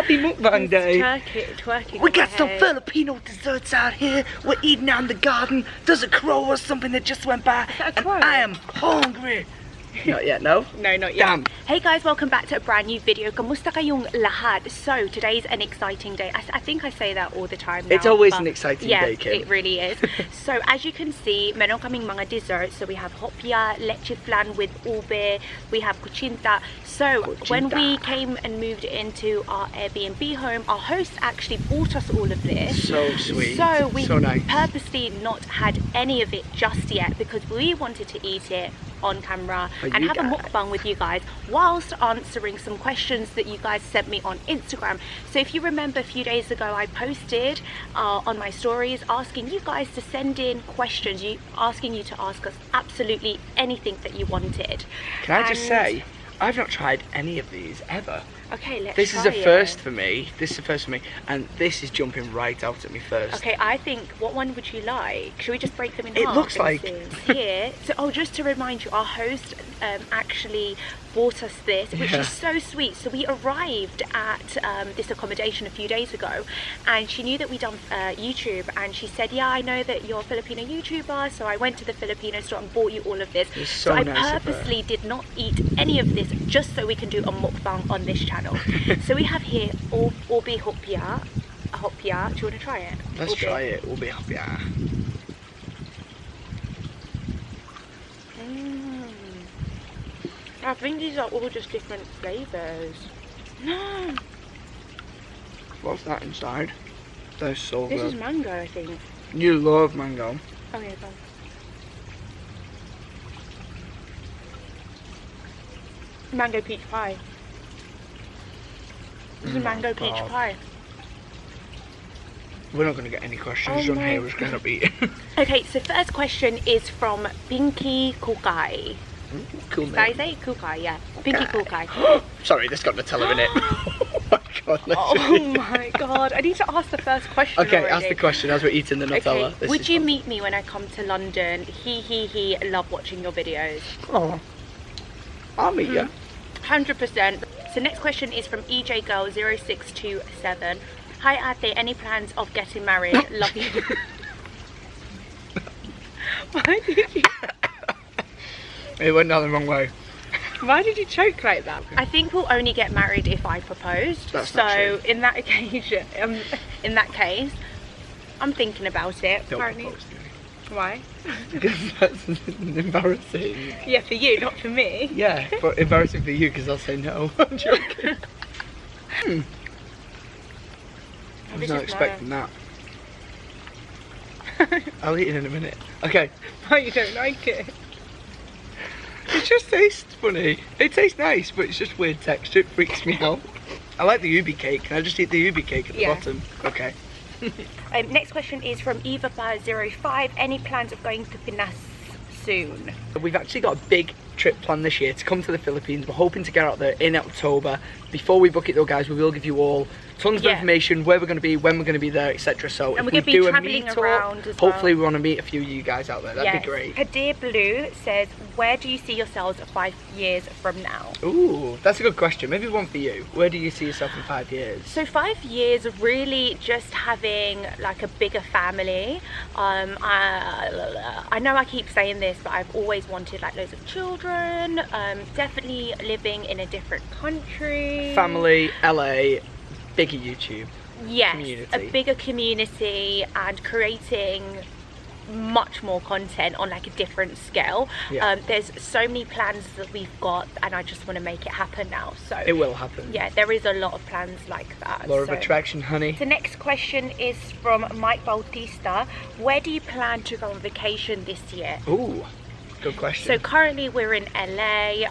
Happy mukbang day. Twerking. We got some Filipino desserts out here. We're eating out in the garden. There's a crow or something that just went by. Is that a and crow? I am hungry. Not yet, no? No, not yet. Damn. Hey guys, welcome back to a brand new video. Kamusta kayong lahat? So today's an exciting day. I think I say that all the time now. It's always an exciting day, Kim. It really is. So as you can see, meron kaming mga desserts. So we have hopia, leche flan with ube, we have kuchinta. So when we came and moved into our Airbnb home, our host actually bought us all of this. So sweet. So we nice. purposely not had any of it just yet because we wanted to eat it on camera and have a mukbang with you guys whilst answering some questions that you guys sent me on Instagram. So if you remember, a few days ago I posted on my stories asking you guys to send in questions, asking you to ask us absolutely anything that you wanted. Can I just say, I've not tried any of these ever. Okay, let's This try is a first for me. This is a first for me, and this is jumping right out at me first. Okay, I think, what one would you like? Should we just break them in half? It looks like here. So, just to remind you, our host actually bought us this, which is so sweet. So we arrived at this accommodation a few days ago, and she knew that we done YouTube, and she said, "Yeah, I know that you're a Filipino YouTuber, so I went to the Filipino store and bought you all of this." So I nice purposely did not eat any of this just so we can do a mukbang on this channel. So we have here ube hopia. Do you want to try it? Let's try it. Ube hopia. I think these are all just different flavours. No. What's that inside? They're so This good. is mango, I think. You love mango. Okay, fine. Mango peach pie. This is mango peach pie. We're not going to get any questions on here. We're just going to be. Okay, so first question is from Pinky Kukai. Cool Did I name. say Kukai? Yeah. Pinky Kukai. Sorry, this got Nutella in it. Oh my god. Oh my god. I need to ask the first question. Okay, already. ask the question as we're eating the Nutella. Okay. Would you meet me when I come to London? He. Love watching your videos. Oh, I'll meet you. 100%. So next question is from EJ Girl 0627. Hi Ate, any plans of getting married? Love you. Why did you? It went down the wrong way. Why did you choke like that? I think we'll only get married if I proposed. That's so not true. in that occasion, in that case, I'm thinking about it. Don't Apparently. propose to me. Why? Because that's embarrassing. Yeah, for you, not for me. Yeah, but embarrassing for you because I'll say no. I'm joking. I was not expecting that. I'll eat it in a minute. Okay. Why you don't like it? It just tastes funny. It tastes nice, but it's just weird texture. It freaks me out. I like the ubi cake. Can I just eat the ubi cake at the bottom? Okay. Next question is from EvaPa05. Any plans of going to Pinas soon? We've actually got a big trip planned this year to come to the Philippines. We're hoping to get out there in October. Before we book it though, guys, we will give you all tons of information, where we're going to be, when we're going to be there, etc. So and if we're we going to do be a travelling meet around as hopefully well. we want to meet a few of you guys out there. That'd be great. Kadir Blue says, where do you see yourselves 5 years from now? Ooh, that's a good question. Maybe one for you. Where do you see yourself in 5 years? So 5 years, really just having like a bigger family. I know I keep saying this, but I've always wanted like loads of children. Definitely living in a different country. Family, LA, bigger YouTube. Yes, community. A bigger community and creating much more content on like a different scale. There's so many plans that we've got and I just want to make it happen now. So it will happen. Yeah, there is a lot of plans like that. Law of attraction, honey. The next question is from Mike Bautista. Where do you plan to go on vacation this year? Ooh, good question. So currently we're in LA.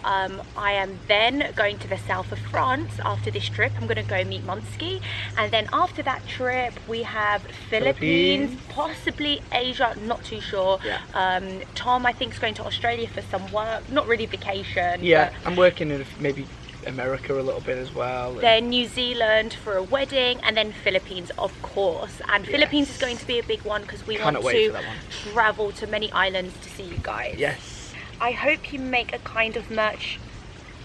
I am then going to the south of France after this trip. I'm going to go meet Monsky, and then after that trip we have Philippines, possibly Asia, not too sure. Tom I think is going to Australia for some work, not really vacation. Yeah, I'm working in maybe America a little bit as well. Then New Zealand for a wedding, and then Philippines of course. And Philippines is going to be a big one because we want to travel to many islands to see you guys. Yes. I hope you make a kind of merch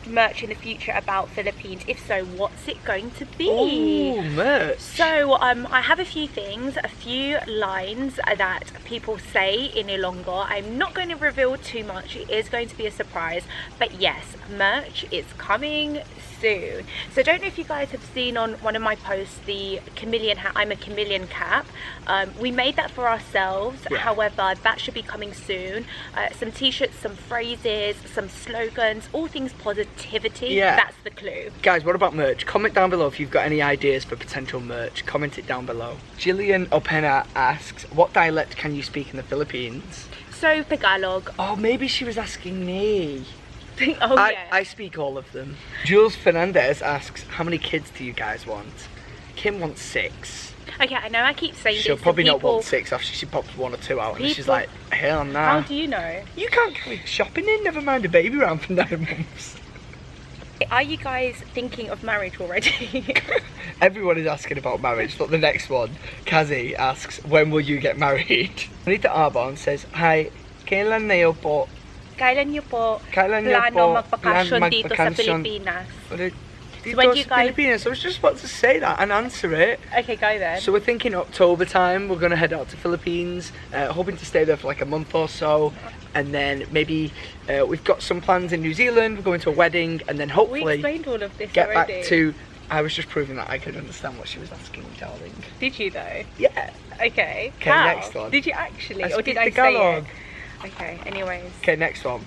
merch in the future about Philippines? If so, what's it going to be? Ooh, merch. So I have a few things, a few lines that people say in Ilonggo. I'm not going to reveal too much. It is going to be a surprise, but yes, merch is coming soon. So I don't know if you guys have seen on one of my posts the chameleon hat. I'm a chameleon cap. We made that for ourselves. Yeah. However, that should be coming soon. Some t-shirts, some phrases, some slogans, all things positivity. Yeah. That's the clue. Guys, what about merch? Comment down below if you've got any ideas for potential merch. Comment it down below. Jillian Opena asks, what dialect can you speak in the Philippines? So Tagalog. Oh, maybe she was asking me. Oh yeah. I speak all of them. Jules Fernandez asks, how many kids do you guys want? Kim wants 6. Okay, I know I keep saying She'll this. probably not want 6 after she pops 1 or 2 out. And she's like, hell no. How do you know? You can't go shopping in, never mind a baby around for 9 months. Are you guys thinking of marriage already? Everyone is asking about marriage. Look, the next one, Kazi asks, when will you get married? Anita Arbon says, hi, kailan na yun po? Kailan niyo po Kailan niyo plano po magbakasyon dito sa magbakasyon? Pilipinas? Dito when you sa guys- Philippines. I was just about to say that and answer it. Okay, go then. So we're thinking October time, we're going to head out to Philippines, hoping to stay there for like a month or so, and then maybe we've got some plans in New Zealand, we're going to a wedding, and then we hopefully explained all of this get already. back to... I was just proving that I could understand what she was asking, darling. Did you though? Yeah. Okay. Okay, How? next one. Did you actually? I Or did speak I Tagalog. say it? Okay, anyways. Okay, next one.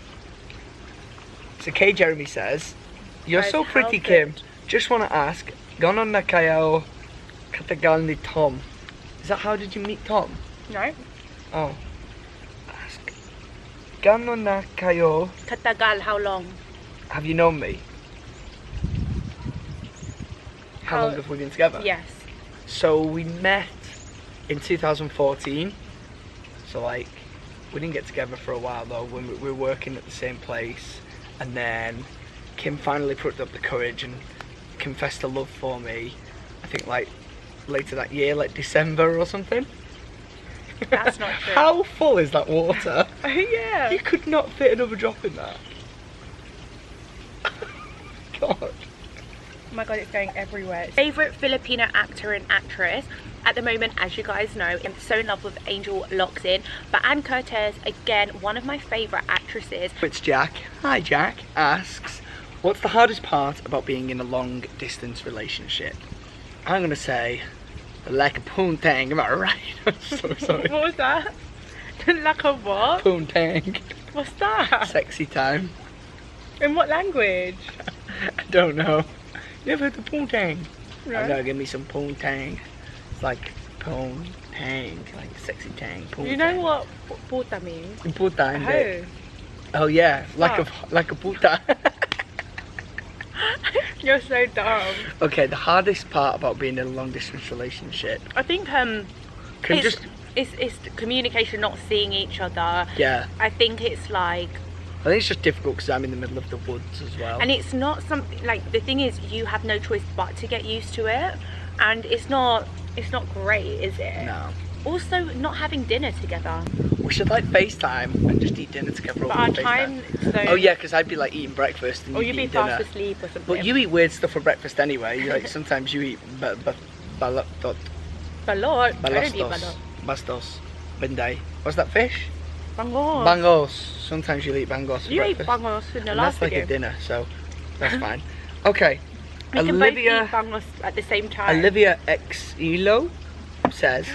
So Kay Jeremy says, you're Guys, so how pretty, good. Kim. Just want to ask, ganon na kayo katagal ni Tom? Is that how did you meet Tom? No? Oh. Ask, ganon na kayo, Katagal, how long? have you known me? How long have we been together? Yes. So we met in 2014. So like, we didn't get together for a while though, when we were working at the same place. And then Kim finally put up the courage and confessed a love for me. I think like later that year, like December or something. That's not true. How full is that water? Oh yeah. You could not fit another drop in that. God. Oh my god, it's going everywhere. Favorite Filipino actor and actress? At the moment, as you guys know, I'm so in love with Angel Locsin, but Anne Curtis, again, one of my favorite actresses. It's Jack. Hi Jack. Asks, what's the hardest part about being in a long distance relationship? I'm gonna say, like a poontang, am I right? I'm so sorry. What was that? Like a what? Poontang. What's that? Sexy time. In what language? I don't know. You ever heard the poontang? No. I'm gonna give me some poontang. It's like poontang, like sexy tang. Poontang. You know what puta means? Puta in it. Oh. Oh yeah, like a puta. You're so dumb. Okay, the hardest part about being in a long distance relationship. I think Can you just it's communication, not seeing each other. yeah. I think it's like, I think it's just difficult because I'm in the middle of the woods as well. and it's not something like, the thing is you have no choice but to get used to it, and it's not great, is it? No. Also, not having dinner together. We should like FaceTime and just eat dinner together But over our FaceTime. time, so. Oh yeah, because I'd be like eating breakfast and Or you'd you'd be eat dinner. fast asleep or something. But you eat weird stuff for breakfast anyway. You like sometimes you eat Balot. balot, I don't eat balastos, balot. bastos, benday. What's that fish? Bangos. Bangos. Sometimes you'll eat bangos for You ate breakfast. bangos in the And last that's like video. a dinner, so that's fine. Okay. We can both eat bangos at the same time. Olivia X Elo says,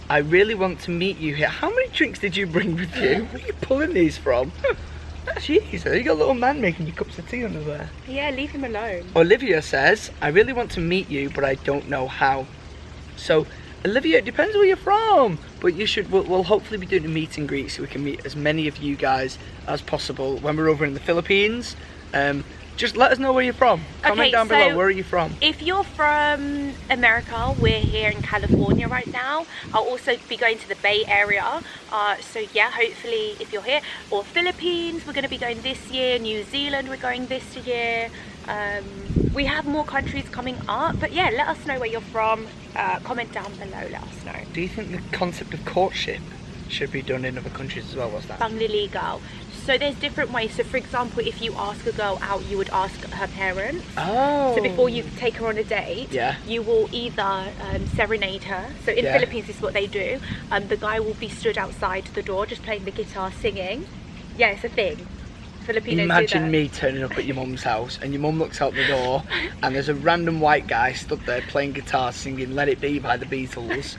I really want to meet you here. How many drinks did you bring with you? Where are you pulling these from? Jeez, you got a little man making you cups of tea under there. Yeah, leave him alone. Olivia says, I really want to meet you, but I don't know how. So, Olivia, it depends where you're from, but we'll hopefully be doing a meet and greet so we can meet as many of you guys as possible when we're over in the Philippines. Just let us know where you're from. Comment down below, where are you from? If you're from America, we're here in California right now. I'll also be going to the Bay Area. So yeah, hopefully if you're here. Or Philippines, we're going to be going this year. New Zealand, we're going this year. We have more countries coming up. But yeah, let us know where you're from. Comment down below, let us know. Do you think the concept of courtship should be done in other countries as well? What's that? Pangliligaw. So there's different ways. So for example, if you ask a girl out, you would ask her parents. Oh. So before you take her on a date, you will either serenade her. So in Philippines, this is what they do. The guy will be stood outside the door, just playing the guitar, singing. Yeah, it's a thing. Filipinos Imagine me turning up at your mum's house and your mum looks out the door and there's a random white guy stood there playing guitar singing Let It Be by the Beatles.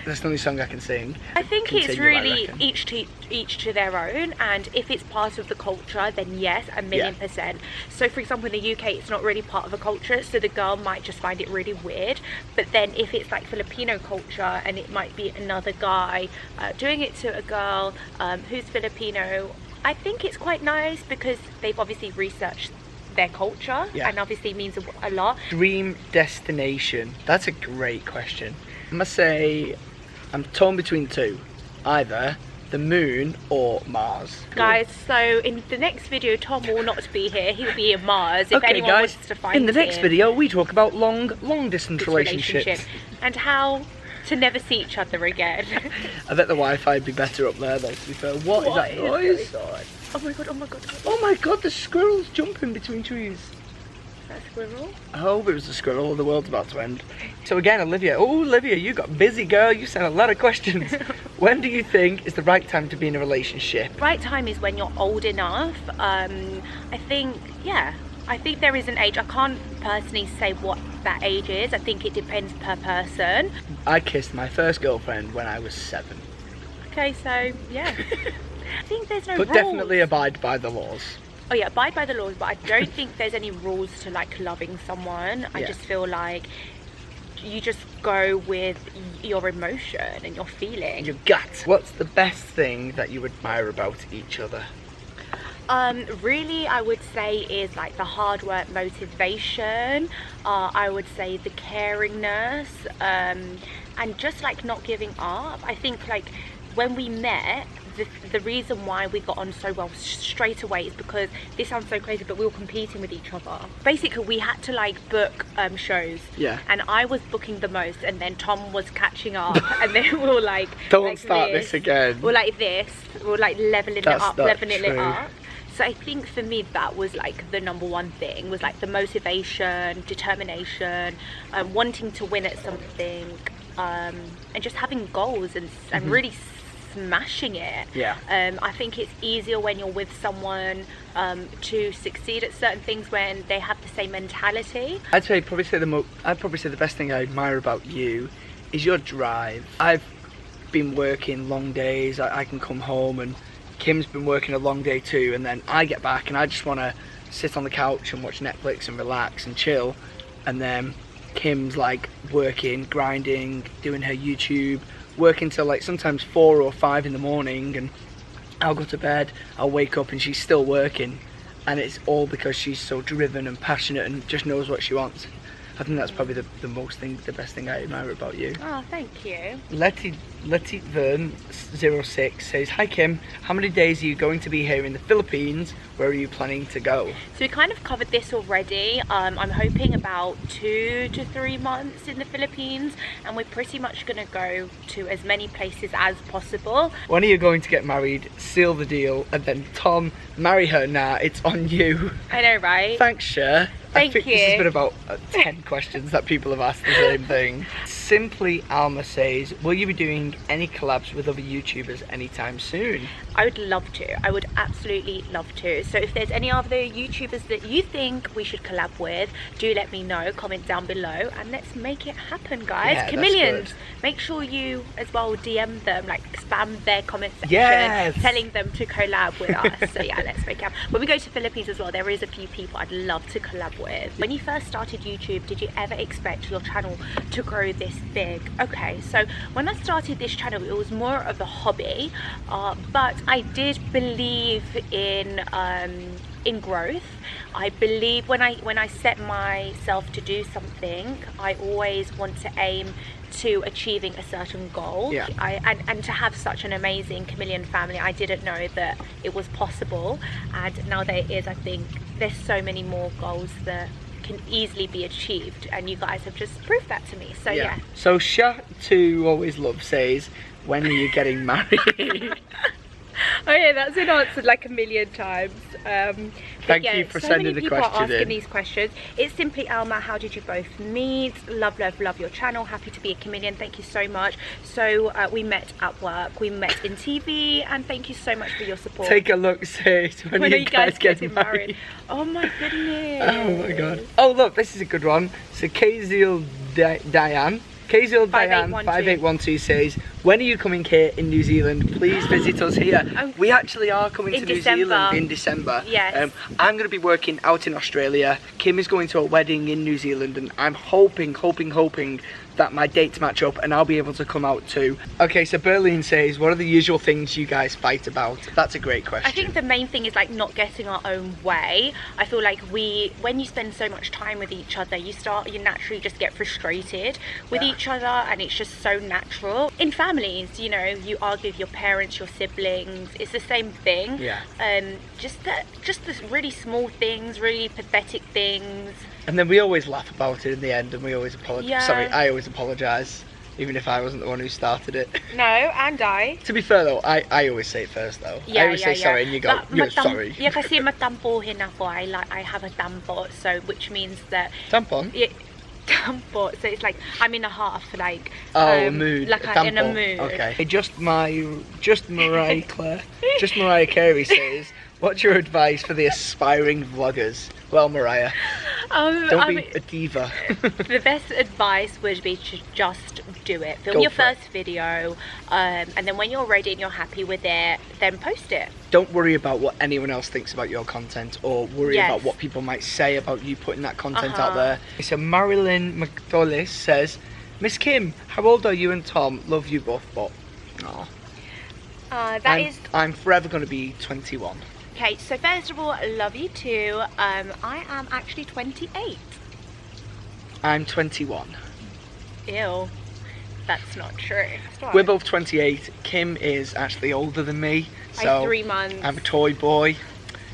That's the only song I can sing. I think it's really each to their own, and if it's part of the culture, then yes, 1,000,000%. So for example, in the UK, it's not really part of a culture, so the girl might just find it really weird. But then if it's like Filipino culture, and it might be another guy doing it to a girl who's Filipino, I think it's quite nice because they've obviously researched their culture and obviously means a lot. Dream destination. That's a great question. I must say I'm torn between two, either the moon or Mars. Guys, so in the next video, Tom will not be here. He'll be in Mars. If okay, anyone guys, wants to find in the next him. video, we talk about long distance relationships. And how to never see each other again. I bet the Wi-Fi would be better up there though, to be fair. What is that noise? Oh my god, oh my god. Oh my god, the squirrel's jumping between trees. That squirrel? I hope it was a squirrel or the world's about to end. So again, Olivia. Oh, Olivia, you got busy, girl. You sent a lot of questions. When do you think is the right time to be in a relationship? Right time is when you're old enough. I think there is an age. I can't personally say what that age is. I think it depends per person. I kissed my first girlfriend when I was 7. Okay, so yeah. I think there's no rules. But definitely abide by the laws. Oh yeah, abide by the laws, but I don't think there's any rules to like loving someone. I just feel like you just go with your emotion and your feeling. Your gut. What's the best thing that you admire about each other? Really, I would say is like the hard work, motivation. I would say the caringness, and just like not giving up. I think like when we met, the reason why we got on so well straight away is because, this sounds so crazy, but we were competing with each other. Basically, we had to like book shows. Yeah. And I was booking the most, and then Tom was catching up, and then we were like, don't start this again. We're like this. We're like leveling it up. So I think for me that was like the number one thing, was like the motivation, determination, wanting to win at something, and just having goals and really smashing it. I think it's easier when you're with someone to succeed at certain things when they have the same mentality. I'd probably say the best thing I admire about you is your drive. I've been working long days. I can come home and Kim's been working a long day too, and then I get back and I just want to sit on the couch and watch Netflix and relax and chill, and then Kim's like working, grinding, doing her YouTube, working till like sometimes 4 or 5 in the morning, and I'll go to bed, I'll wake up and she's still working, and it's all because she's so driven and passionate and just knows what she wants. I think that's probably the best thing I admire about you. Oh, thank you. Letty Vern 06 says, hi Kim, how many days are you going to be here in the Philippines? Where are you planning to go? So we kind of covered this already. I'm hoping about 2 to 3 months in the Philippines, and we're pretty much going to go to as many places as possible. When are you going to get married? Seal the deal, and then Tom, marry her now. It's on you. I know, right? Thanks, Cher. Thank you. This has been about 10 questions that people have asked the same thing. Simply Alma says, will you be doing any collabs with other YouTubers anytime soon? I would love to. I would absolutely love to. So if there's any other YouTubers that you think we should collab with, do let me know. Comment down below and let's make it happen, guys. Yeah, Chameleons, make sure you as well DM them, like spam their comment section, telling them to collab with us. So yeah, let's make it happen. When we go to Philippines as well, there is a few people I'd love to collab with. When you first started YouTube, did you ever expect your channel to grow this big? Okay, so when I started this channel, it was more of a hobby, but I did believe in growth. I believe when I set myself to do something, I always want to aim to achieving a certain goal. And to have such an amazing chameleon family, I didn't know that it was possible, and now that it is, I think there's so many more goals that can easily be achieved, and you guys have just proved that to me. So yeah. So Sha to Always Love says, when are you getting married? Oh yeah, that's been answered like a million times. Thank you for sending the question in. So many people are asking these questions. It's simply Alma, how did you both meet? Love your channel. Happy to be a chameleon. Thank you so much. So we met at work. We met in TV, and thank you so much for your support. Take a look, sis. When are you guys getting married? Oh my goodness. Oh my god. Oh look, this is a good one. So Kazil Diane 5812 says, when are you coming here in New Zealand? Please visit us here. We actually are coming to New Zealand in December. Yes. I'm going to be working out in Australia. Kim is going to a wedding in New Zealand, and I'm hoping that my dates match up and I'll be able to come out too. Okay, so Berlin says, what are the usual things you guys fight about? That's a great question. I think the main thing is like not getting our own way. I feel like when you spend so much time with each other, you naturally just get frustrated with each other, and it's just so natural. In families, you know, you argue with your parents, your siblings, it's the same thing. Yeah. Just the really small things, really pathetic things. And then we always laugh about it in the end, and we always apologise. Yeah. Sorry, I always apologise, even if I wasn't the one who started it. No, and I. To be fair though, I always say it first though. Yeah, I always say sorry, and you go, you're sorry. Yeah, kasi matampuhin ako. I have a tampo, so which means that. Tampon? Yeah, tampo. So it's like I'm in a half, like. Oh, a mood. Like a in a mood. Okay. Just Mariah Carey says, what's your advice for the aspiring vloggers? Well, Mariah, don't be a diva. The best advice would be to just do it. Film your first video, and then when you're ready and you're happy with it, then post it. Don't worry about what anyone else thinks about your content, or worry about what people might say about you putting that content out there. So Marilyn McDullis says, Miss Kim, how old are you and Tom? Love you both, but I'm forever going to be 21. Okay, so first of all, I love you too. I am actually 28. I'm 21. Ew, that's not true. We're both 28. Kim is actually older than me. So 3 months. I'm a toy boy.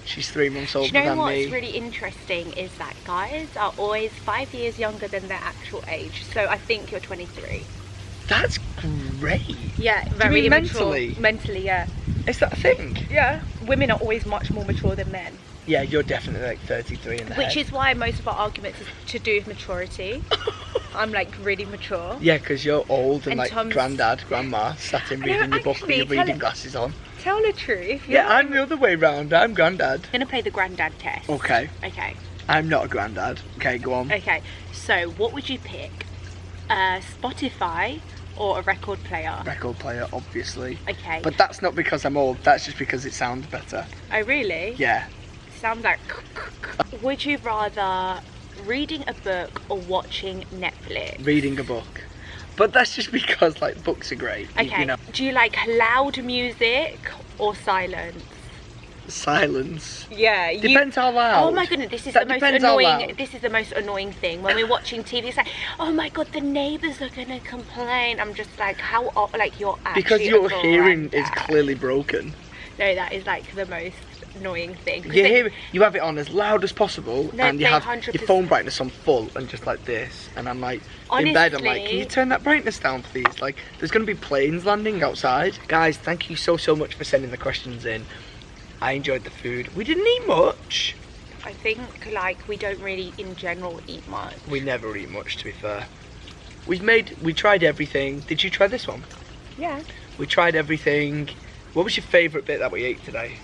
She's 3 months older than me. You know what's really interesting is that guys are always 5 years younger than their actual age. So I think you're 23. That's great. Yeah, very immature. Mentally? Mentally, yeah. Is that a thing? Yeah. Women are always much more mature than men. Yeah, you're definitely like 33 in the Which head. is why most of our arguments is to do with maturity. I'm like really mature. Yeah, because you're old and like Tom's... grandad, grandma, sat in reading your book with your reading glasses on. Tell the truth. Yeah, I'm the other way round. I'm granddad. I'm gonna play the granddad test. Okay. Okay. I'm not a granddad. Okay, go on. Okay, so what would you pick? Spotify or a record player? Record player, obviously. Okay. But that's not because I'm old, that's just because it sounds better. Oh really? Yeah. Sounds like... Would you rather reading a book or watching Netflix? Reading a book. But that's just because like books are great. Okay. You know. Do you like loud music or silence? Silence. Yeah. Depends how loud. Oh my goodness, this is the most annoying. This is the most annoying thing when we're watching TV. It's like, oh my god, the neighbours are gonna complain. I'm just like, how like you're actually because your hearing is clearly broken. No, that is like the most annoying thing. You have it on as loud as possible, and you have your phone brightness on full and just like this, and I'm like in bed, I'm like, can you turn that brightness down please? Like there's gonna be planes landing outside. Guys, thank you so much for sending the questions in. I enjoyed the food. We didn't eat much. I think like we don't really in general eat much. We never eat much, to be fair. We tried everything. Did you try this one? Yeah. We tried everything. What was your favourite bit that we ate today?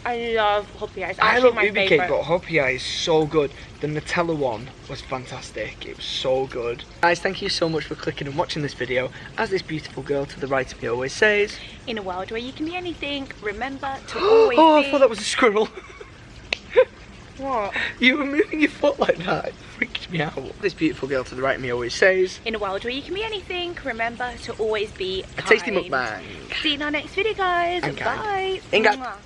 I love hopi eyes. I love ubi cake, but hopi eye is so good. The Nutella one was fantastic. It was so good. Guys, thank you so much for clicking and watching this video. As this beautiful girl to the right of me always says, in a world where you can be anything, remember to always be... I thought that was a squirrel. What? You were moving your foot like that. It freaked me out. This beautiful girl to the right of me always says, in a world where you can be anything, remember to always be kind. A tasty mukbang. See you in our next video, guys. And bye. Inga.